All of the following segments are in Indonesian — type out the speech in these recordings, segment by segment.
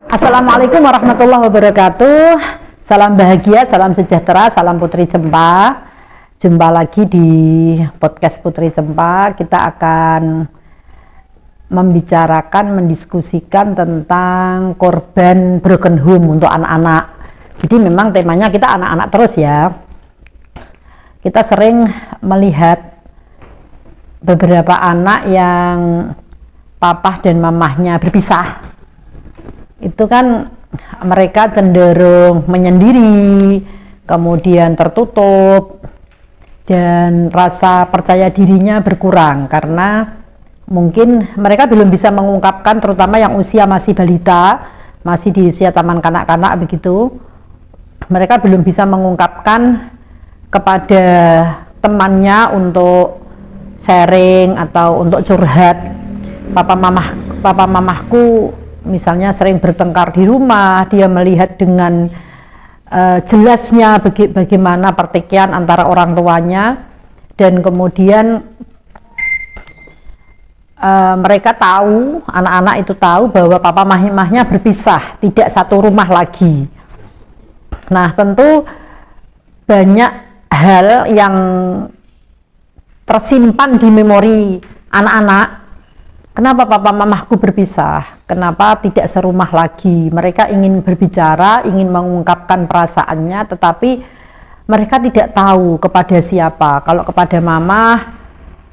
Assalamualaikum warahmatullahi wabarakatuh. Salam bahagia, salam sejahtera, salam Putri Cempa. Jumpa lagi di podcast Putri Cempa. Kita akan mendiskusikan tentang korban broken home untuk anak-anak. Jadi memang temanya kita anak-anak terus ya. Kita sering melihat beberapa anak yang papa dan mamahnya berpisah. Itu kan mereka cenderung menyendiri, kemudian tertutup, dan rasa percaya dirinya berkurang karena mungkin mereka belum bisa mengungkapkan, terutama yang usia masih balita, masih di usia taman kanak-kanak begitu, mereka belum bisa mengungkapkan kepada temannya untuk sharing atau untuk curhat. Papa mamahku misalnya sering bertengkar di rumah, dia melihat dengan jelasnya bagaimana pertikaian antara orang tuanya, dan kemudian mereka tahu, anak-anak itu tahu bahwa papa mamahnya berpisah, tidak satu rumah lagi. Nah, tentu banyak hal yang tersimpan di memori anak-anak. Kenapa papa mamahku berpisah? Kenapa tidak serumah lagi? Mereka ingin berbicara, ingin mengungkapkan perasaannya, tetapi mereka tidak tahu kepada siapa. Kalau kepada mamah,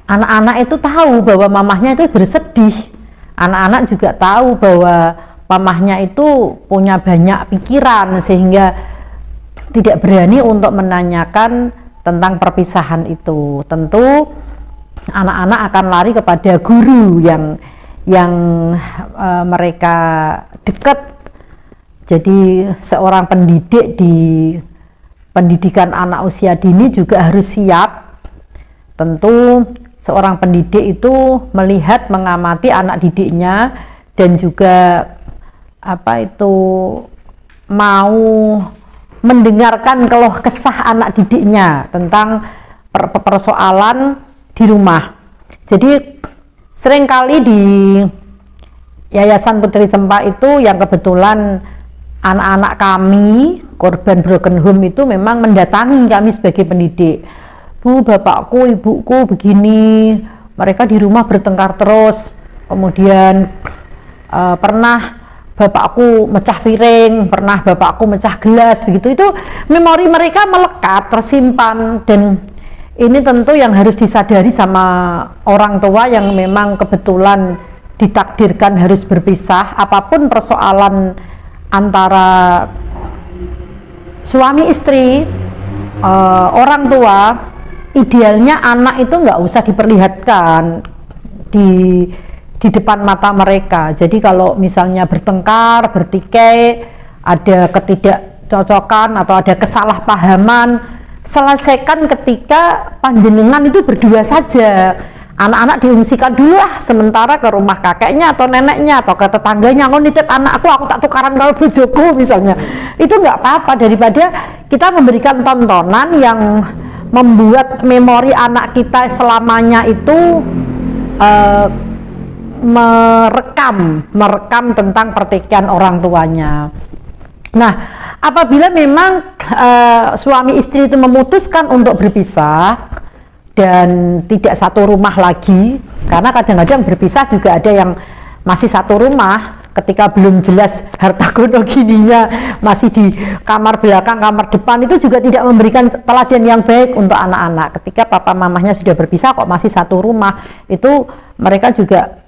anak-anak itu tahu bahwa mamahnya itu bersedih. Anak-anak juga tahu bahwa mamahnya itu punya banyak pikiran, sehingga tidak berani untuk menanyakan tentang perpisahan itu. Tentu anak-anak akan lari kepada guru yang mereka dekat. Jadi seorang pendidik di pendidikan anak usia dini juga harus siap. Tentu seorang pendidik itu melihat, mengamati anak didiknya, dan juga mau mendengarkan keluh kesah anak didiknya tentang persoalan di rumah. Jadi seringkali di Yayasan Putri Cempa itu, yang kebetulan anak-anak kami korban broken home itu memang mendatangi kami sebagai pendidik. Bu, bapakku, ibuku begini, mereka di rumah bertengkar terus, kemudian pernah bapakku mecah piring, pernah bapakku mecah gelas, begitu. Itu memori mereka melekat, tersimpan, dan ini tentu yang harus disadari sama orang tua yang memang kebetulan ditakdirkan harus berpisah. Apapun persoalan antara suami istri, orang tua, idealnya anak itu nggak usah diperlihatkan di depan mata mereka. Jadi kalau misalnya bertengkar, bertikai, ada ketidakcocokan atau ada kesalahpahaman, selesaikan ketika panjenengan itu berdua saja. Anak-anak diungsikan dulu sementara ke rumah kakeknya atau neneknya atau ke tetangganya. Aku nitip anakku, aku tak tukaran kalau bojoku misalnya. Itu nggak apa-apa, daripada kita memberikan tontonan yang membuat memori anak kita selamanya itu merekam tentang pertikaian orang tuanya. Nah, apabila memang suami istri itu memutuskan untuk berpisah dan tidak satu rumah lagi, karena kadang-kadang berpisah juga ada yang masih satu rumah ketika belum jelas harta gono gininya, masih di kamar belakang, kamar depan, itu juga tidak memberikan teladan yang baik untuk anak-anak. Ketika papa mamahnya sudah berpisah kok masih satu rumah, itu mereka juga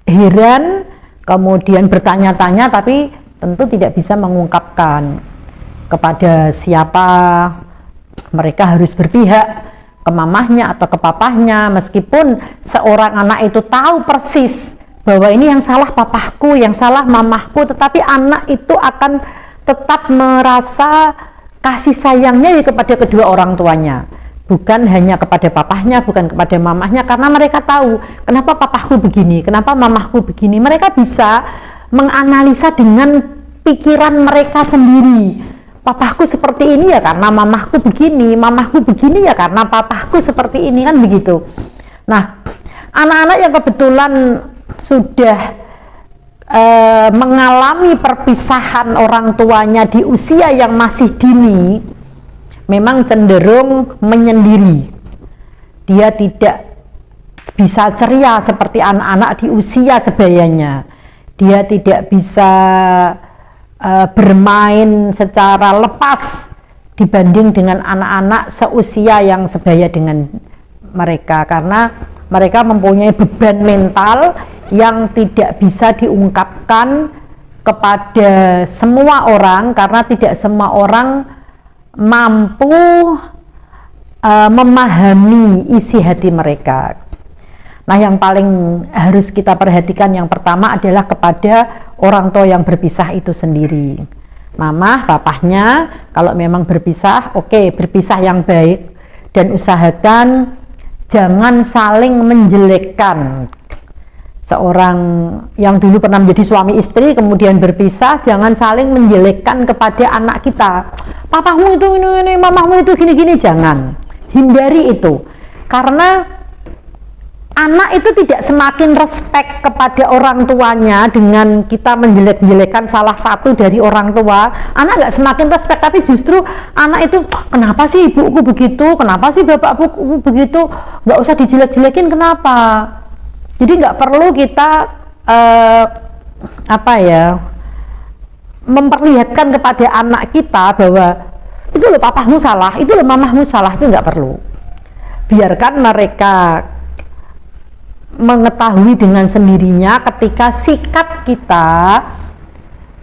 heran, kemudian bertanya-tanya, tapi tentu tidak bisa mengungkapkan kepada siapa mereka harus berpihak, ke mamahnya atau ke papahnya, meskipun seorang anak itu tahu persis bahwa ini yang salah papahku, yang salah mamahku, tetapi anak itu akan tetap merasa kasih sayangnya kepada kedua orang tuanya, bukan hanya kepada papahnya, bukan kepada mamahnya, karena mereka tahu kenapa papahku begini, kenapa mamahku begini. Mereka bisa menganalisa dengan pikiran mereka sendiri. Papahku seperti ini ya karena mamahku begini ya karena papahku seperti ini, kan begitu. Nah, anak-anak yang kebetulan sudah mengalami perpisahan orang tuanya di usia yang masih dini, memang cenderung menyendiri. Dia tidak bisa ceria seperti anak-anak di usia sebayanya. Dia tidak bisa bermain secara lepas dibanding dengan anak-anak seusia yang sebaya dengan mereka, karena mereka mempunyai beban mental yang tidak bisa diungkapkan kepada semua orang, karena tidak semua orang mampu memahami isi hati mereka. Nah, yang paling harus kita perhatikan yang pertama adalah kepada orang tua yang berpisah itu sendiri. Mama, papahnya kalau memang berpisah, oke, berpisah yang baik, dan usahakan jangan saling menjelekkan. Seorang yang dulu pernah menjadi suami istri kemudian berpisah, jangan saling menjelekkan kepada anak kita. Papamu itu ini, mamamu itu gini-gini, jangan. Hindari itu. Karena anak itu tidak semakin respect kepada orang tuanya dengan kita menjelek-jelekan salah satu dari orang tua. Anak nggak semakin respect, tapi justru anak itu, kenapa sih ibuku begitu, kenapa sih bapakku begitu, nggak usah dijelek-jelekin, kenapa? Jadi nggak perlu kita memperlihatkan kepada anak kita bahwa itu loh papahmu salah, itu loh mamahmu salah, itu nggak perlu. Biarkan mereka mengetahui dengan sendirinya ketika sikap kita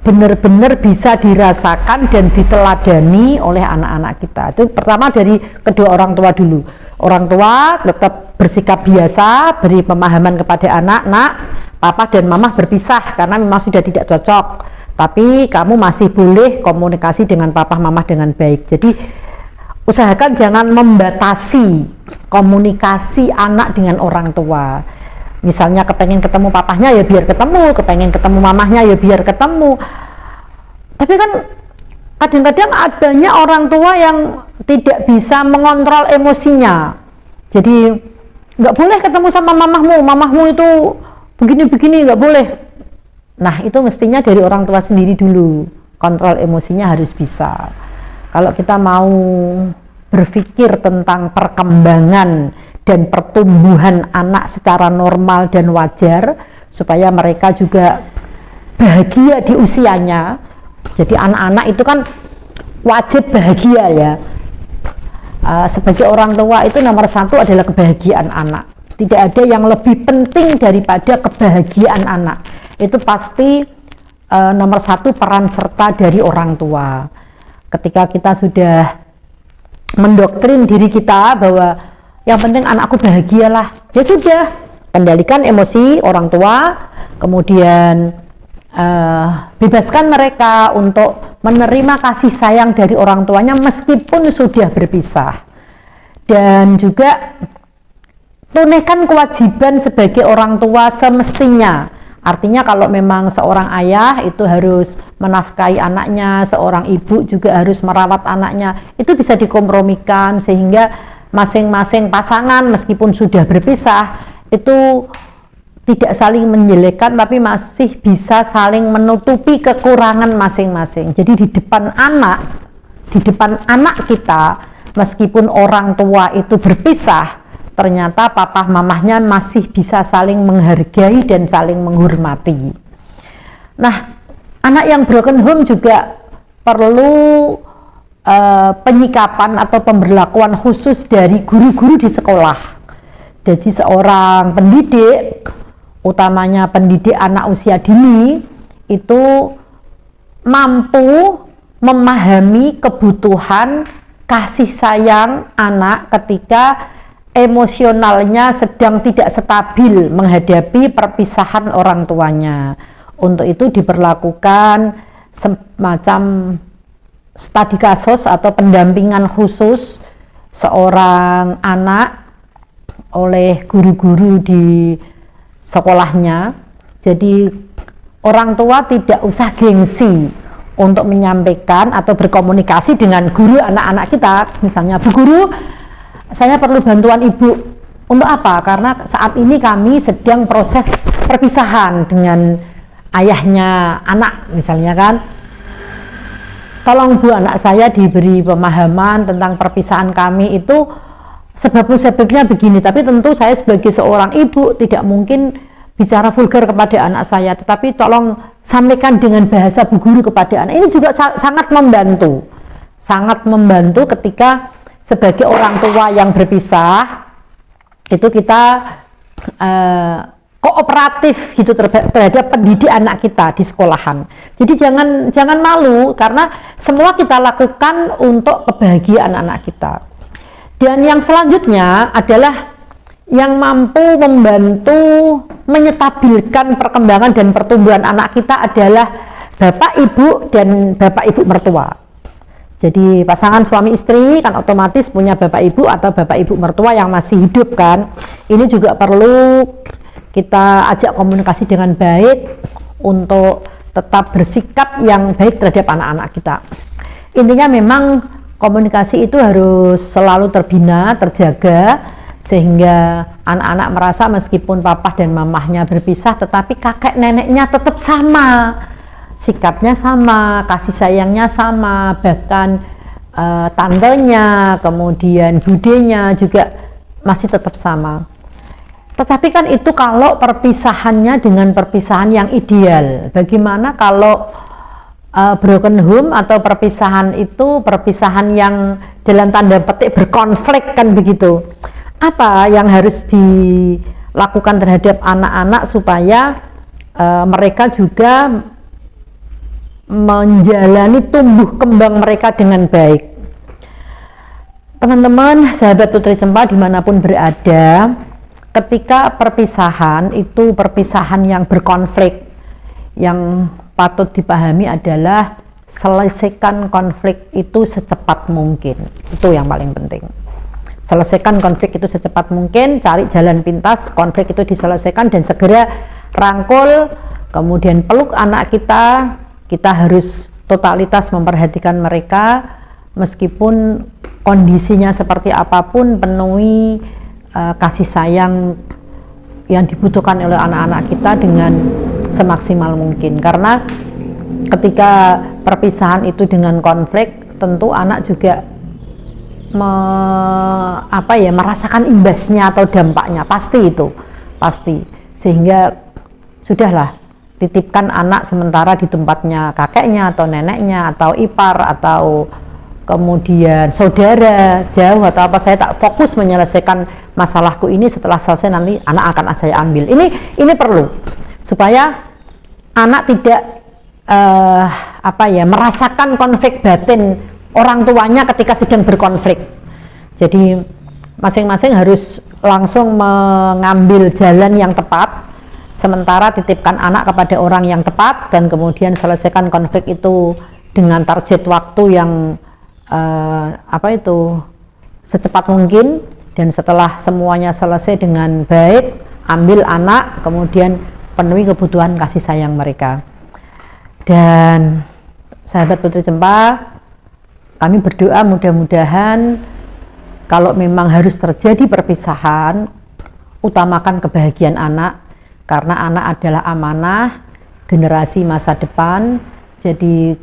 benar-benar bisa dirasakan dan diteladani oleh anak-anak kita. Itu pertama dari kedua orang tua dulu. Orang tua tetap bersikap biasa, beri pemahaman kepada anak, nak, papa dan mama berpisah karena memang sudah tidak cocok, tapi kamu masih boleh komunikasi dengan papa mama dengan baik. Jadi usahakan jangan membatasi komunikasi anak dengan orang tua. Misalnya kepengen ketemu papahnya ya biar ketemu, kepengen ketemu mamahnya ya biar ketemu. Tapi kan kadang-kadang adanya orang tua yang tidak bisa mengontrol emosinya. Jadi nggak boleh ketemu sama mamahmu itu begini-begini, nggak boleh. Nah, itu mestinya dari orang tua sendiri dulu. Kontrol emosinya harus bisa. Kalau kita mau berpikir tentang perkembangan dan pertumbuhan anak secara normal dan wajar, supaya mereka juga bahagia di usianya. Jadi anak-anak itu kan wajib bahagia ya. Sebagai orang tua itu nomor satu adalah kebahagiaan anak. Tidak ada yang lebih penting daripada kebahagiaan anak. Itu pasti nomor satu peran serta dari orang tua. Ketika kita sudah mendoktrin diri kita bahwa yang penting anakku bahagialah, ya sudah, kendalikan emosi orang tua, kemudian bebaskan mereka untuk menerima kasih sayang dari orang tuanya meskipun sudah berpisah. Dan juga tunaikan kewajiban sebagai orang tua semestinya. Artinya kalau memang seorang ayah itu harus menafkahi anaknya, seorang ibu juga harus merawat anaknya, itu bisa dikompromikan sehingga masing-masing pasangan meskipun sudah berpisah itu tidak saling menjelekkan, tapi masih bisa saling menutupi kekurangan masing-masing. Jadi di depan anak kita, meskipun orang tua itu berpisah, ternyata papa mamahnya masih bisa saling menghargai dan saling menghormati. Nah, anak yang broken home juga perlu penyikapan atau pemberlakuan khusus dari guru-guru di sekolah. Jadi seorang pendidik, utamanya pendidik anak usia dini, itu mampu memahami kebutuhan kasih sayang anak ketika emosionalnya sedang tidak stabil menghadapi perpisahan orang tuanya. Untuk itu diberlakukan semacam studi kasus atau pendampingan khusus seorang anak oleh guru-guru di sekolahnya. Jadi orang tua tidak usah gengsi untuk menyampaikan atau berkomunikasi dengan guru anak-anak kita. Misalnya, Bu Guru, saya perlu bantuan Ibu. Untuk apa? Karena saat ini kami sedang proses perpisahan dengan ayahnya anak misalnya kan, tolong Bu, anak saya diberi pemahaman tentang perpisahan kami itu sebab musababnya begini, tapi tentu saya sebagai seorang ibu tidak mungkin bicara vulgar kepada anak saya, tetapi tolong sampaikan dengan bahasa Bu Guru kepada anak. Ini juga sangat membantu ketika sebagai orang tua yang berpisah itu kita kooperatif gitu terhadap pendidik anak kita di sekolahan. Jadi jangan malu, karena semua kita lakukan untuk kebahagiaan anak kita. Dan yang selanjutnya adalah yang mampu membantu menyetabilkan perkembangan dan pertumbuhan anak kita adalah bapak ibu dan bapak ibu mertua. Jadi pasangan suami istri kan otomatis punya bapak ibu atau bapak ibu mertua yang masih hidup kan. Ini juga perlu kita ajak komunikasi dengan baik untuk tetap bersikap yang baik terhadap anak-anak kita. Intinya memang komunikasi itu harus selalu terbina, terjaga, sehingga anak-anak merasa meskipun papa dan mamahnya berpisah, tetapi kakek neneknya tetap sama, sikapnya sama, kasih sayangnya sama, bahkan tantenya, kemudian budenya juga masih tetap sama. Tetapi kan itu kalau perpisahannya dengan perpisahan yang ideal. Bagaimana kalau broken home atau perpisahan itu perpisahan yang dalam tanda petik berkonflik kan begitu. Apa yang harus dilakukan terhadap anak-anak supaya mereka juga menjalani tumbuh kembang mereka dengan baik. Teman-teman, sahabat Putri Cempa dimanapun berada, ketika perpisahan itu perpisahan yang berkonflik, yang patut dipahami adalah selesaikan konflik itu secepat mungkin. Itu yang paling penting. Selesaikan konflik itu secepat mungkin, cari jalan pintas, konflik itu diselesaikan dan segera rangkul, kemudian peluk anak kita. Kita harus totalitas memperhatikan mereka meskipun kondisinya seperti apapun, penuhi kasih sayang yang dibutuhkan oleh anak-anak kita dengan semaksimal mungkin. Karena ketika perpisahan itu dengan konflik, tentu anak juga merasakan imbasnya atau dampaknya, pasti. Sehingga sudahlah, titipkan anak sementara di tempatnya kakeknya atau neneknya atau ipar atau kemudian saudara jauh atau apa. Saya tak fokus menyelesaikan masalahku ini, setelah selesai nanti anak akan saya ambil. Ini perlu supaya anak tidak merasakan konflik batin orang tuanya ketika sedang berkonflik. Jadi masing-masing harus langsung mengambil jalan yang tepat, sementara titipkan anak kepada orang yang tepat, dan kemudian selesaikan konflik itu dengan target waktu yang secepat mungkin. Dan setelah semuanya selesai dengan baik, ambil anak, kemudian penuhi kebutuhan kasih sayang mereka. Dan sahabat Putri Cempa, kami berdoa mudah-mudahan kalau memang harus terjadi perpisahan, utamakan kebahagiaan anak, karena anak adalah amanah generasi masa depan. Jadi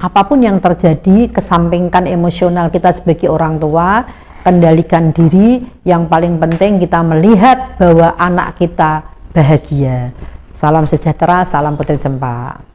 apapun yang terjadi, kesampingkan emosional kita sebagai orang tua, kendalikan diri. Yang paling penting kita melihat bahwa anak kita bahagia. Salam sejahtera, salam Putri Cempa.